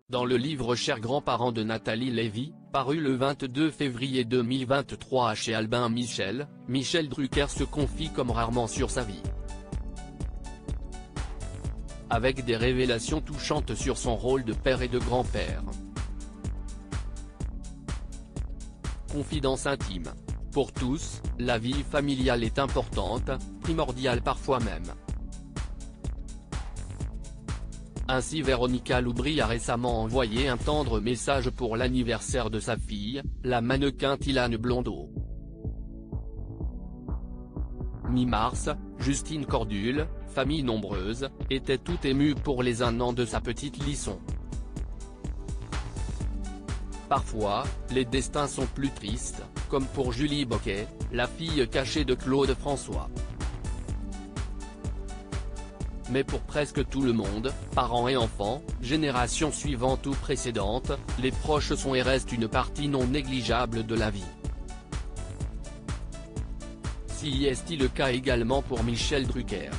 Dans le livre Chers grands-parents de Nathalie Lévy, paru le 22 février 2023 chez Albin Michel, Michel Drucker se confie comme rarement sur sa vie. Avec des révélations touchantes sur son rôle de père et de grand-père. Confidence intime. Pour tous, la vie familiale est importante, primordiale parfois même. Ainsi Véronica Loubry a récemment envoyé un tendre message pour l'anniversaire de sa fille, la mannequin Thilane Blondeau. Mi-mars, Justine Cordule, famille nombreuse, était toute émue pour les 1 an de sa petite Lisson. Parfois, les destins sont plus tristes, comme pour Julie Boquet, la fille cachée de Claude François. Mais pour presque tout le monde, parents et enfants, générations suivantes ou précédentes, les proches sont et restent une partie non négligeable de la vie. Si est-il le cas également pour Michel Drucker.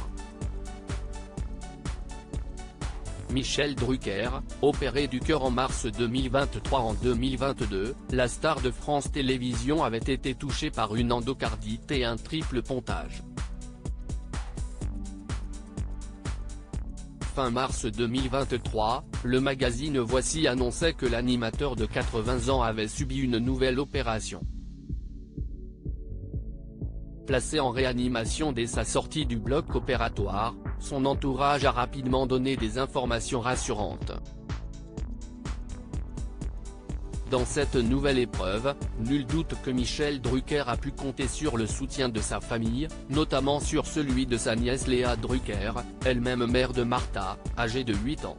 Michel Drucker, opéré du cœur en mars 2023. En 2022, la star de France Télévisions avait été touchée par une endocardite et un triple pontage. Fin mars 2023, le magazine Voici annonçait que l'animateur de 80 ans avait subi une nouvelle opération. Placé en réanimation dès sa sortie du bloc opératoire, son entourage a rapidement donné des informations rassurantes. Dans cette nouvelle épreuve, nul doute que Michel Drucker a pu compter sur le soutien de sa famille, notamment sur celui de sa nièce Léa Drucker, elle-même mère de Martha, âgée de 8 ans.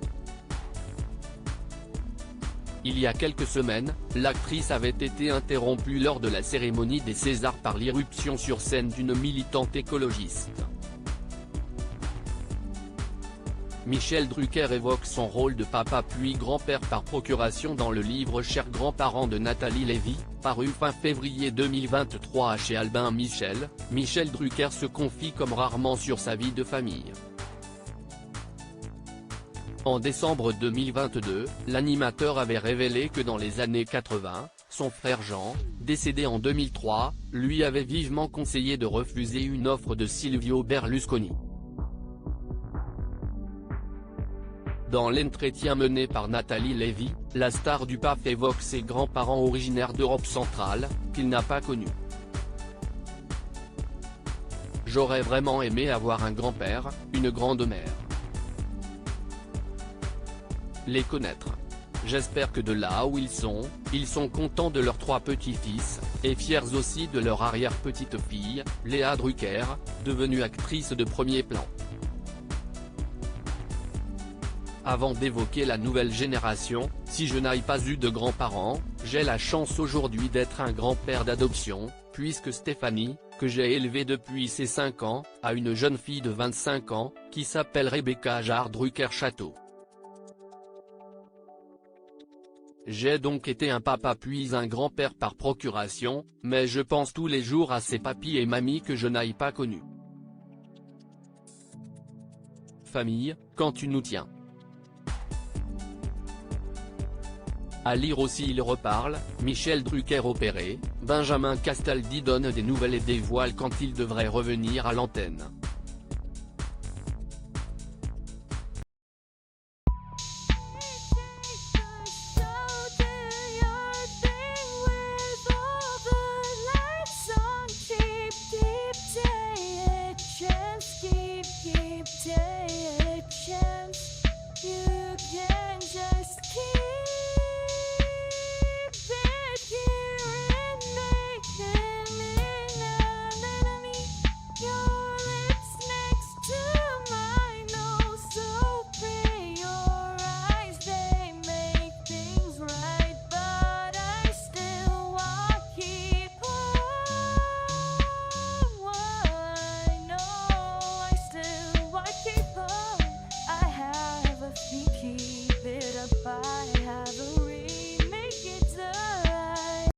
Il y a quelques semaines, l'actrice avait été interrompue lors de la cérémonie des Césars par l'irruption sur scène d'une militante écologiste. Michel Drucker évoque son rôle de papa puis grand-père par procuration dans le livre Chers grands-parents de Nathalie Lévy, paru fin février 2023 chez Albin Michel. Michel Drucker se confie comme rarement sur sa vie de famille. En décembre 2022, l'animateur avait révélé que dans les années 80, son frère Jean, décédé en 2003, lui avait vivement conseillé de refuser une offre de Silvio Berlusconi. Dans l'entretien mené par Nathalie Lévy, la star du PAF évoque ses grands-parents originaires d'Europe centrale, qu'il n'a pas connus. J'aurais vraiment aimé avoir un grand-père, une grande-mère. Les connaître. J'espère que de là où ils sont contents de leurs 3 petits-fils, et fiers aussi de leur arrière-petite-fille, Léa Drucker, devenue actrice de premier plan. Avant d'évoquer la nouvelle génération, si je n'ai pas eu de grands-parents, j'ai la chance aujourd'hui d'être un grand-père d'adoption, puisque Stéphanie, que j'ai élevée depuis ses 5 ans, a une jeune fille de 25 ans, qui s'appelle Rebecca Jarre Drucker-Château. J'ai donc été un papa puis un grand-père par procuration, mais je pense tous les jours à ces papis et mamies que je n'ai pas connus. Famille, quand tu nous tiens. À lire aussi Il reparle, Michel Drucker opéré, Benjamin Castaldi donne des nouvelles et dévoile quand il devrait revenir à l'antenne.